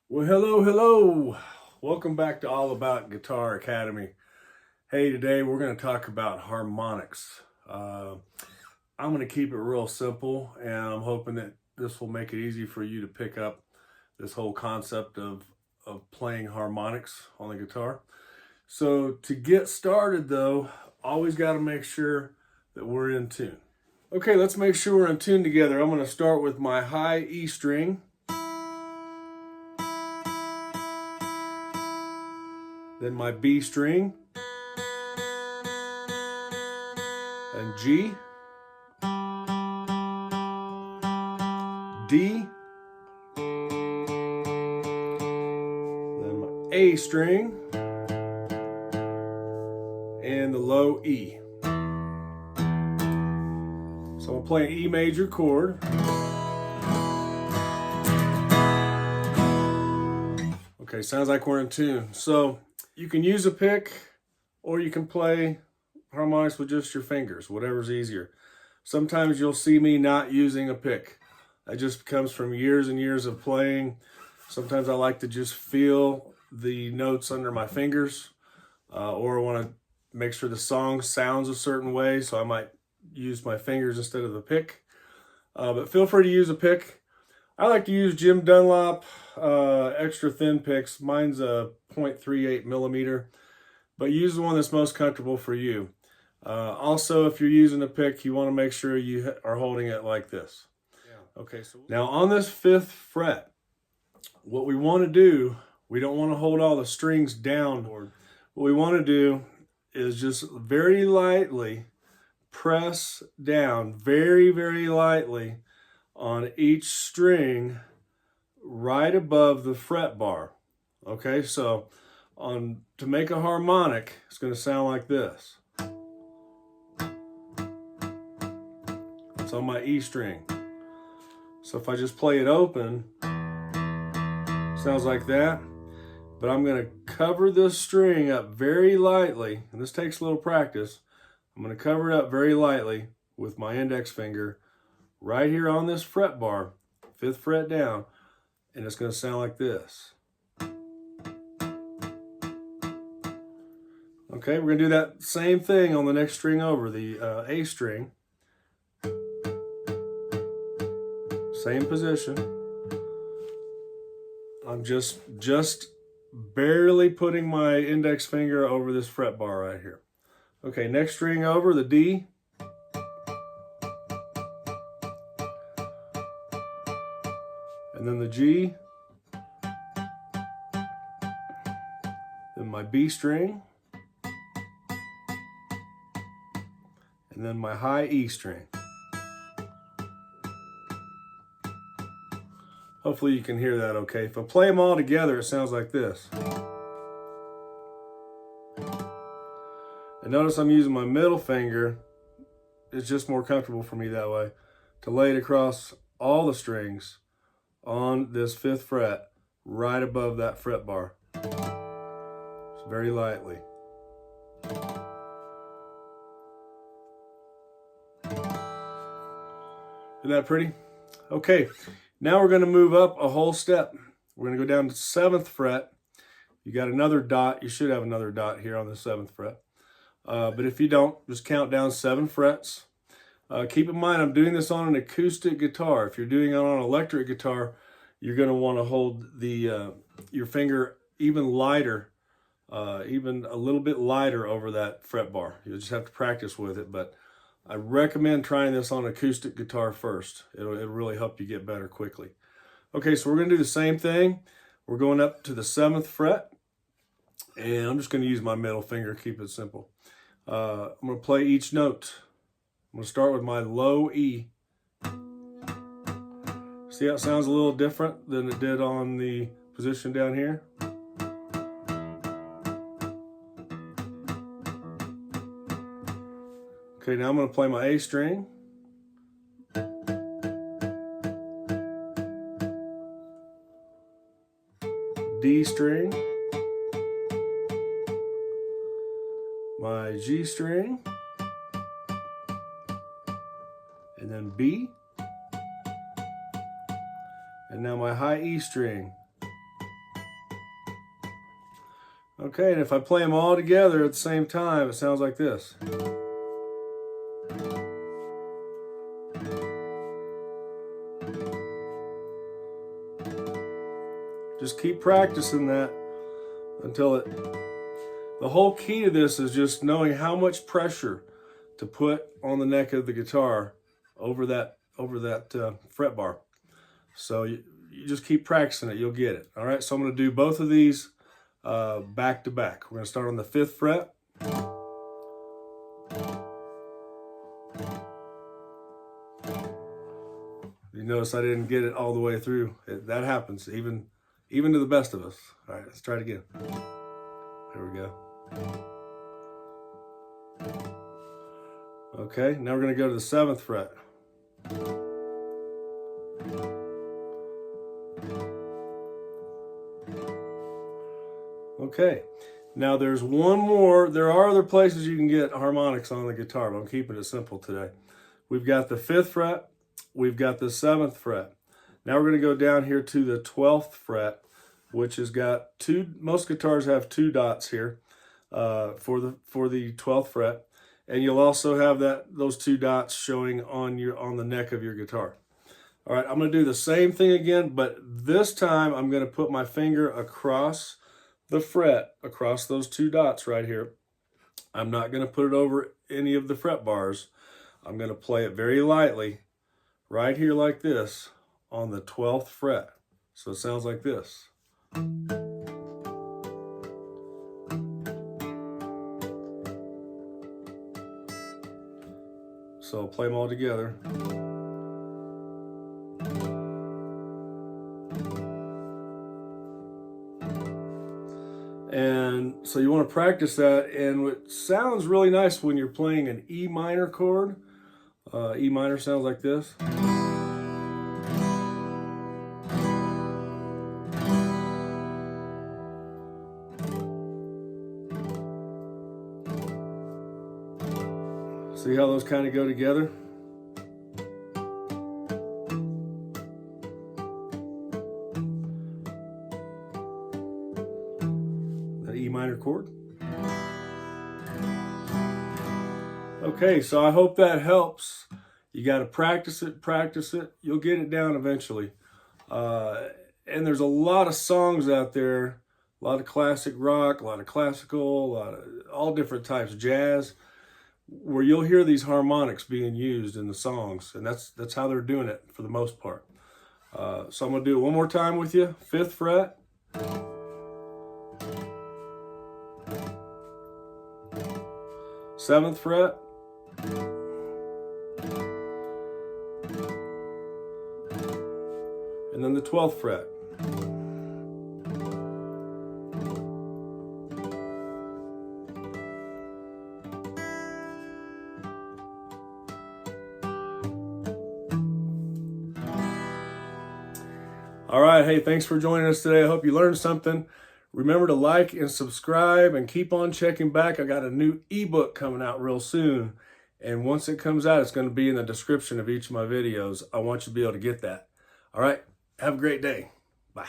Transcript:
Well, hello. Welcome back to All About Guitar Academy. Hey, today we're going to talk about harmonics. I'm going to keep it real simple, and I'm hoping that this will make it easy for you to pick up this whole concept of playing harmonics on the guitar. So to get started though, always got to make sure that we're in tune. Okay, let's make sure we're in tune together. I'm going to start with my high E string. Then my B string, and G, D, then my A string, and the low E. So I'm playing E major chord. Okay, sounds like we're in tune. So you can use a pick, or you can play harmonics with just your fingers, whatever's easier. Sometimes you'll see me not using a pick. That just comes from years and years of playing. Sometimes I like to just feel the notes under my fingers, or I want to make sure the song sounds a certain way, so I might use my fingers instead of the pick. But feel free to use a pick. I like to use Jim Dunlop extra thin picks. Mine's a 0.38 millimeter, but use the one that's most comfortable for you. Also, if you're using a pick, you want to make sure you are holding it like this. Yeah. Okay, so now on this 5th fret, what we want to do, we don't want to hold all the strings down. What we want to do is just very lightly press down, very, very lightly, on each string right above the fret bar. Okay, so to make a harmonic, it's going to sound like this. It's on my E string. So if I just play it open, it sounds like that. But I'm going to cover this string up very lightly, and this takes a little practice. I'm going to cover it up very lightly with my index finger right here on this fret bar, 5th fret down, and it's going to sound like this. Okay, we're going to do that same thing on the next string over, the A string. Same position. I'm just barely putting my index finger over this fret bar right here. Okay, next string over, the D. And then the G, then my B string, and then my high E string. Hopefully you can hear that okay. If I play them all together, it sounds like this. And notice I'm using my middle finger. It's just more comfortable for me that way, to lay it across all the strings on this 5th fret, right above that fret bar. Just very lightly. Isn't that pretty? Okay, now we're going to move up a whole step. We're going to go down to 7th fret. You got another dot. You should have another dot here on the 7th fret. But if you don't, just count down 7 frets. Keep in mind, I'm doing this on an acoustic guitar. If you're doing it on an electric guitar, you're going to want to hold the your finger even lighter, even a little bit lighter over that fret bar. You'll just have to practice with it, but I recommend trying this on acoustic guitar first. It'll really help you get better quickly. Okay, so we're going to do the same thing. We're going up to the 7th fret, and I'm just going to use my middle finger, keep it simple. I'm going to play each note. I'm going to start with my low E. See how it sounds a little different than it did on the position down here? Okay, now I'm going to play my A string. D string. My G string. And then B. And now my high E string. Okay, and if I play them all together at the same time, it sounds like this. Just keep practicing that until it... The whole key to this is just knowing how much pressure to put on the neck of the guitar over that fret bar. So you just keep practicing it, you'll get it. All right, so I'm going to do both of these back to back. We're going to start on the 5th fret. You notice I didn't get it all the way through. That happens, even to the best of us. All right, let's try it again. There we go. Okay, now we're going to go to the 7th fret. Okay, now there's one more. There are other places you can get harmonics on the guitar, but I'm keeping it simple today. We've got the 5th fret, we've got the 7th fret. Now we're going to go down here to the 12th fret, which has got most guitars have 2 dots here for the 12th fret. And you'll also have those 2 dots showing on the neck of your guitar. All right, I'm going to do the same thing again, but this time I'm going to put my finger across the fret, across those 2 dots right here. I'm not going to put it over any of the fret bars. I'm going to play it very lightly right here like this on the 12th fret. So it sounds like this. So I'll play them all together. And so you want to practice that, and it sounds really nice when you're playing an E minor chord. E minor sounds like this. See how those kind of go together? That E minor chord. Okay, so I hope that helps. You got to practice it, practice it. You'll get it down eventually. And there's a lot of songs out there, a lot of classic rock, a lot of classical, a lot of all different types, jazz, where you'll hear these harmonics being used in the songs, and that's how they're doing it for the most part. So I'm going to do it one more time with you. 5th fret. 7th fret. And then the 12th fret. All right, hey, thanks for joining us today. I hope you learned something. Remember to like and subscribe and keep on checking back. I got a new ebook coming out real soon. And once it comes out, it's going to be in the description of each of my videos. I want you to be able to get that. All right, have a great day. Bye.